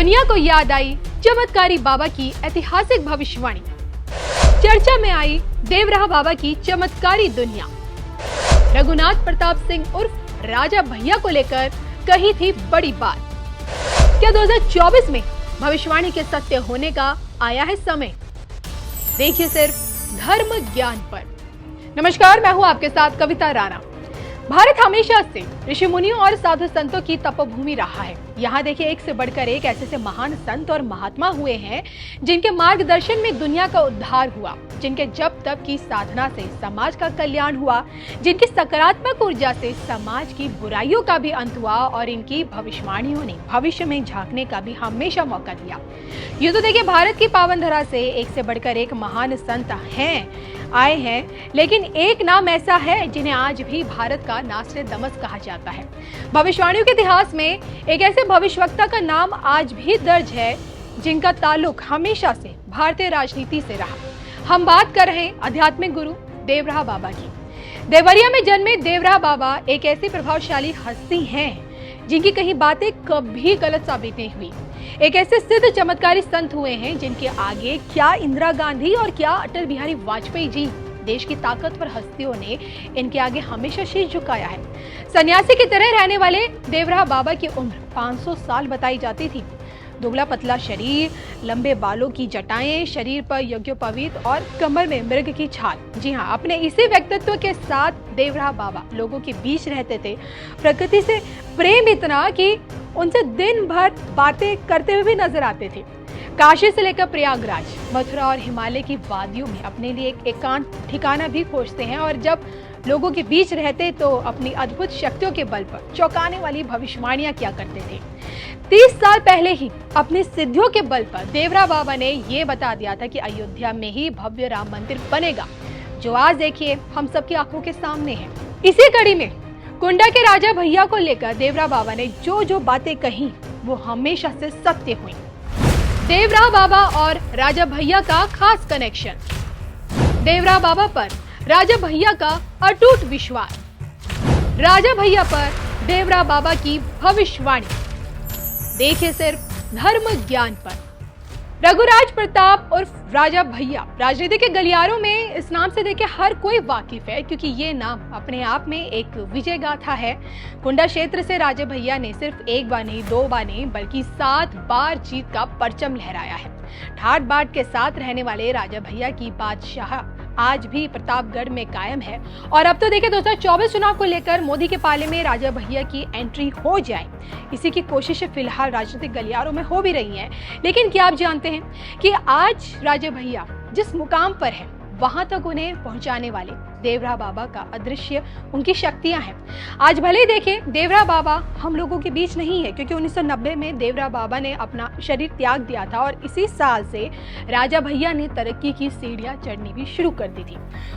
दुनिया को याद आई चमत्कारी बाबा की ऐतिहासिक भविष्यवाणी। चर्चा में आई देवराह बाबा की चमत्कारी दुनिया। रघुनाथ प्रताप सिंह उर्फ राजा भैया को लेकर कही थी बड़ी बात। क्या 2024 में भविष्यवाणी के सत्य होने का आया है समय? देखिए सिर्फ धर्म ज्ञान पर। नमस्कार, मैं हूं आपके साथ कविता राणा। भारत हमेशा से ऋषि मुनियों और साधु संतों की तपोभूमि रहा है। यहाँ देखिए, एक से बढ़कर एक ऐसे महान संत और महात्मा हुए हैं जिनके मार्गदर्शन में दुनिया का उद्धार हुआ, जिनके जप तप की साधना से समाज का कल्याण हुआ, जिनकी सकारात्मक ऊर्जा से समाज की बुराइयों का भी अंत हुआ और इनकी भविष्यवाणियों ने भविष्य में झांकने का भी हमेशा मौका दिया। ये तो देखिए, भारत की पावन धरा से एक से बढ़कर एक महान संत आए हैं, लेकिन एक नाम ऐसा है जिन्हें आज भी भारत का नास्ट्रेडमस कहा जाता है। भविष्यवाणियों के इतिहास में एक ऐसे भविष्यवक्ता का नाम आज भी दर्ज है जिनका ताल्लुक हमेशा से भारतीय राजनीति से रहा। हम बात कर रहे हैं आध्यात्मिक गुरु देवराह बाबा की। देवरिया में जन्मे देवराह बाबा एक ऐसी प्रभावशाली हस्ती हैं जिनकी कहीं बातें कभी गलत साबित नहीं हुई। एक ऐसे सिद्ध चमत्कारी संत हुए हैं जिनके आगे क्या इंदिरा गांधी और क्या अटल बिहारी वाजपेयी जी, देश की ताकतवर हस्तियों ने इनके आगे हमेशा शीश झुकाया है। सन्यासी की तरह रहने वाले देवराह बाबा की उम्र 500 साल बताई जाती थी। दुबला पतला शरीर, लंबे बालों की जटाएं, शरीर पर यज्ञोपवीत और कमर में मृग की छाल। जी हाँ, अपने इसी व्यक्तित्व के साथ देवराह बाबा लोगों के बीच रहते थे। प्रकृति से प्रेम इतना कि उनसे दिन भर बातें करते हुए भी नजर आते थे। काशी से लेकर प्रयागराज, मथुरा और हिमालय की वादियों में अपने लिए एक एकांत ठिकाना भी खोजते हैं और जब लोगों के बीच रहते तो अपनी अद्भुत शक्तियों के बल पर चौंकाने वाली भविष्यवाणियां किया करते थे। 30 साल पहले ही अपनी सिद्धियों के बल पर देवराह बाबा ने ये बता दिया था कि अयोध्या में ही भव्य राम मंदिर बनेगा, जो आज देखिए हम सबकी आंखों के सामने है। इसी कड़ी में कुंडा के राजा भैया को लेकर देवराह बाबा ने जो बातें कही वो हमेशा से सत्य हुई। देवराह बाबा और राजा भैया का खास कनेक्शन। देवराह बाबा पर राजा भैया का अटूट विश्वास। राजा भैया पर देवराह बाबा की भविष्यवाणी। देखिए सिर्फ धर्म ज्ञान पर। रघुराज प्रताप उर्फ राजा भैया राजनीति के गलियारों में इस नाम से देखिए हर कोई वाकिफ है, क्योंकि ये नाम अपने आप में एक विजय गाथा है। कुंडा क्षेत्र से राजा भैया ने सिर्फ एक बार नहीं, 2 बार नहीं, बल्कि 7 बार जीत का परचम लहराया है। ठाट बाट के साथ रहने वाले राजा भैया की बादशाह आज भी प्रतापगढ़ में कायम है। और अब तो देखिए 2024 चुनाव को लेकर मोदी के पाले में राजा भैया की एंट्री हो जाए, इसी की कोशिशें फिलहाल राजनीतिक गलियारों में हो भी रही हैं। लेकिन क्या आप जानते हैं कि आज राजा भैया जिस मुकाम पर है वहां तक उन्हें पहुंचाने वाले देवराह बाबा का अदृश्य उनकी शक्तियां हैं। आज भले ही देखिए देवराह बाबा हम लोगों के बीच नहीं है, क्योंकि 1990 में देवराह बाबा ने अपना शरीर त्याग दिया था और इसी साल से राजा भैया ने तरक्की की सीढ़ियां चढ़नी भी शुरू कर दी थी।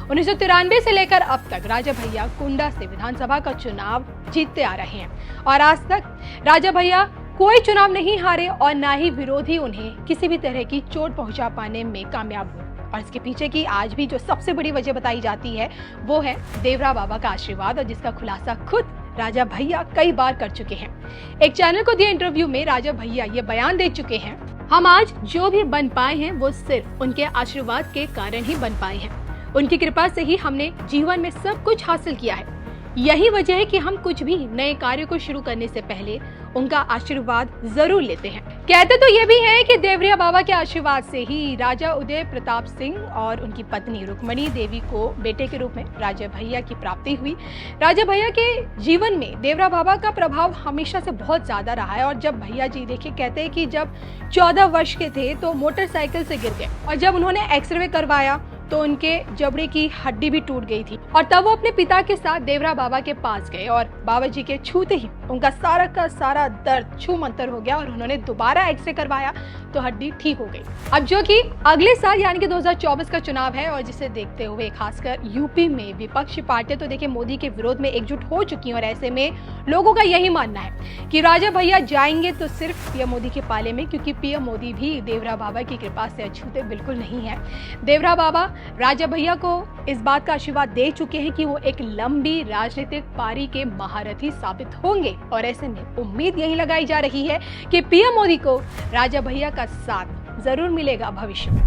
1993 से लेकर अब तक राजा भैया कुंडा से विधानसभा का चुनाव जीतते आ रहे हैं और आज तक राजा भैया कोई चुनाव नहीं हारे और ना ही विरोधी उन्हें किसी भी तरह की चोट पहुंचा पाने में कामयाब हुए। और इसके पीछे की आज भी जो सबसे बड़ी वजह बताई जाती है वो है देवराह बाबा का आशीर्वाद, और जिसका खुलासा खुद राजा भैया कई बार कर चुके हैं। एक चैनल को दिए इंटरव्यू में राजा भैया ये बयान दे चुके हैं, हम आज जो भी बन पाए हैं वो सिर्फ उनके आशीर्वाद के कारण ही बन पाए हैं। उनकी कृपा से ही हमने जीवन में सब कुछ हासिल किया है। यही वजह है कि हम कुछ भी नए कार्य को शुरू करने से पहले उनका आशीर्वाद जरूर लेते हैं। कहते तो ये भी है कि देवरिया बाबा के आशीर्वाद से ही राजा उदय प्रताप सिंह और उनकी पत्नी रुक्मणी देवी को बेटे के रूप में राजा भैया की प्राप्ति हुई। राजा भैया के जीवन में देवराह बाबा का प्रभाव हमेशा से बहुत ज्यादा रहा है। और जब भैया जी देखिए, कहते हैं कि जब 14 वर्ष के थे तो मोटरसाइकिल से गिर गए और जब उन्होंने एक्सरे करवाया तो उनके जबड़े की हड्डी भी टूट गई थी। और तब वो अपने पिता के साथ देवराह बाबा के पास गए और बाबा जी के छूते ही उनका सारा का सारा दर्द छू मंतर हो गया और उन्होंने दोबारा एक्सरे करवाया तो हड्डी ठीक हो गई। अब जो कि अगले साल यानी कि 2024 का चुनाव है और जिसे देखते हुए खासकर यूपी में विपक्षी पार्टियां तो देखिए मोदी के विरोध में एकजुट हो चुकी हैं और ऐसे में लोगों का यही मानना है कि राजा भैया जाएंगे तो सिर्फ पीएम मोदी के पाले में, क्योंकि पीएम मोदी भी देवराह बाबा की कृपा से अछूते बिल्कुल नहीं है। देवराह बाबा राजा भैया को इस बात का आशीर्वाद दे चुके हैं कि वो एक लंबी राजनीतिक पारी के महारथी साबित होंगे और ऐसे में उम्मीद यही लगाई जा रही है कि पीएम मोदी को राजा भैया का साथ जरूर मिलेगा भविष्य में।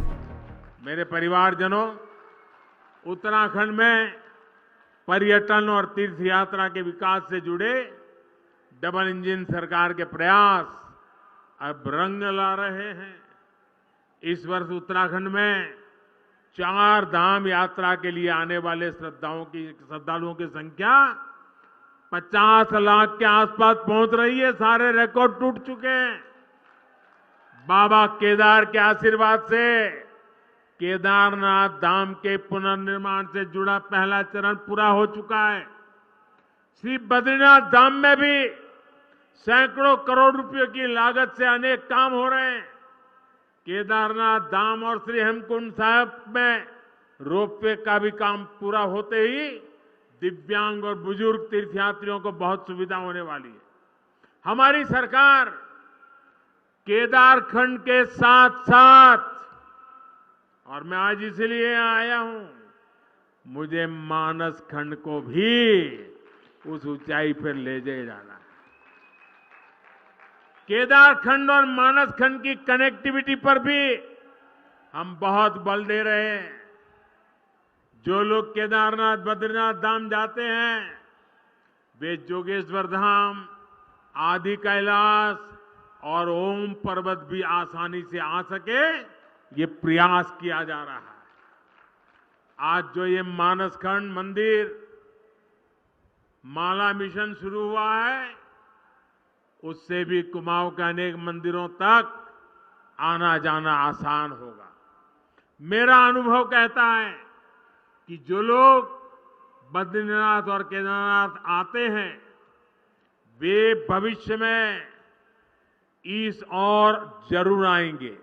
मेरे परिवारजनों, उत्तराखंड में पर्यटन और तीर्थ यात्रा के विकास से जुड़े डबल इंजन सरकार के प्रयास अब रंग ला रहे हैं। इस वर्ष उत्तराखंड में 4 धाम यात्रा के लिए आने वाले श्रद्धालुओं की संख्या 50 लाख के आसपास पहुंच रही है। सारे रिकॉर्ड टूट चुके हैं। बाबा केदार के आशीर्वाद से केदारनाथ धाम के पुनर्निर्माण से जुड़ा पहला चरण पूरा हो चुका है। श्री बद्रीनाथ धाम में भी सैकड़ों करोड़ रुपयों की लागत से अनेक काम हो रहे हैं। केदारनाथ धाम और श्री हेमकुंड साहिब में रोपवे का भी काम पूरा होते ही दिव्यांग और बुजुर्ग तीर्थयात्रियों को बहुत सुविधा होने वाली है। हमारी सरकार केदारखंड के साथ साथ, और मैं आज इसलिए यहाँ आया हूं, मुझे मानस खंड को भी उस ऊंचाई पर ले जाना है। केदारखंड और मानस खंड की कनेक्टिविटी पर भी हम बहुत बल दे रहे हैं। जो लोग केदारनाथ बद्रीनाथ धाम जाते हैं वे जोगेश्वर धाम, आदि कैलाश और ओम पर्वत भी आसानी से आ सके, ये प्रयास किया जा रहा है। आज जो ये मानस खंड मंदिर माला मिशन शुरू हुआ है, उससे भी कुमाऊं के अनेक मंदिरों तक आना जाना आसान होगा। मेरा अनुभव कहता है कि जो लोग बद्रीनाथ और केदारनाथ आते हैं वे भविष्य में इस और जरूर आएंगे।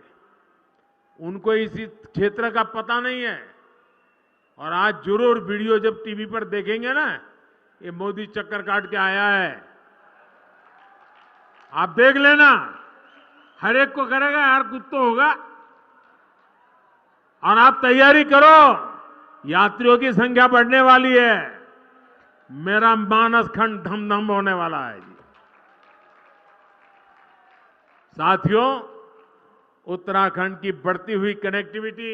उनको इसी क्षेत्र का पता नहीं है और आज जरूर वीडियो जब टीवी पर देखेंगे ना, ये मोदी चक्कर काट के आया है, आप देख लेना। हर एक को करेगा यार, कुछ तो होगा। और आप तैयारी करो, यात्रियों की संख्या बढ़ने वाली है। मेरा मानस खंड धम धम होने वाला है जी। साथियों, उत्तराखंड की बढ़ती हुई कनेक्टिविटी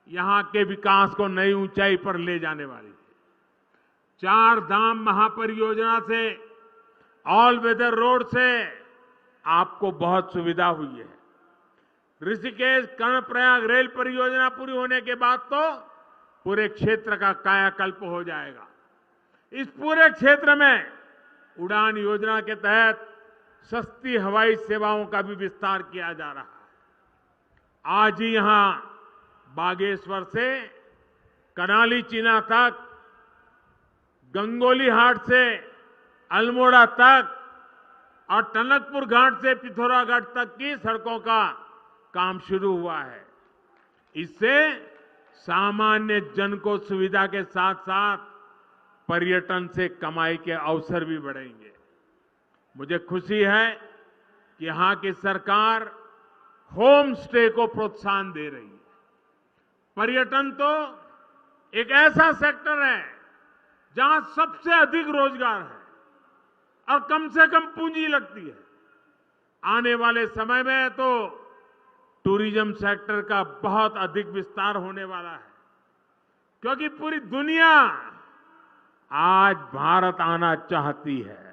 यहां के विकास को नई ऊंचाई पर ले जाने वाली है। 4 धाम महापरियोजना से, ऑल वेदर रोड से आपको बहुत सुविधा हुई है। ऋषिकेश कर्णप्रयाग रेल परियोजना पूरी होने के बाद तो पूरे क्षेत्र का कायाकल्प हो जाएगा। इस पूरे क्षेत्र में उड़ान योजना के तहत सस्ती हवाई सेवाओं का भी विस्तार किया जा रहा है। आज ही यहां बागेश्वर से करनाली चीना तक, गंगोली हाट से अल्मोड़ा तक और टनकपुर घाट से पिथौरागढ़ तक की सड़कों का काम शुरू हुआ है। इससे सामान्य जन को सुविधा के साथ साथ पर्यटन से कमाई के अवसर भी बढ़ेंगे। मुझे खुशी है कि यहां की सरकार होम स्टे को प्रोत्साहन दे रही है। पर्यटन तो एक ऐसा सेक्टर है जहां सबसे अधिक रोजगार है और कम से कम पूंजी लगती है। आने वाले समय में तो टूरिज्म सेक्टर का बहुत अधिक विस्तार होने वाला है, क्योंकि पूरी दुनिया आज भारत आना चाहती है,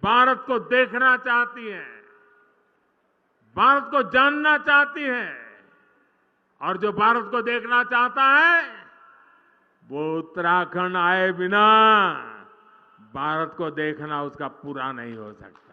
भारत को देखना चाहती है, भारत को जानना चाहती है। और जो भारत को देखना चाहता है वो उत्तराखंड आए बिना भारत को देखना उसका पूरा नहीं हो सकता।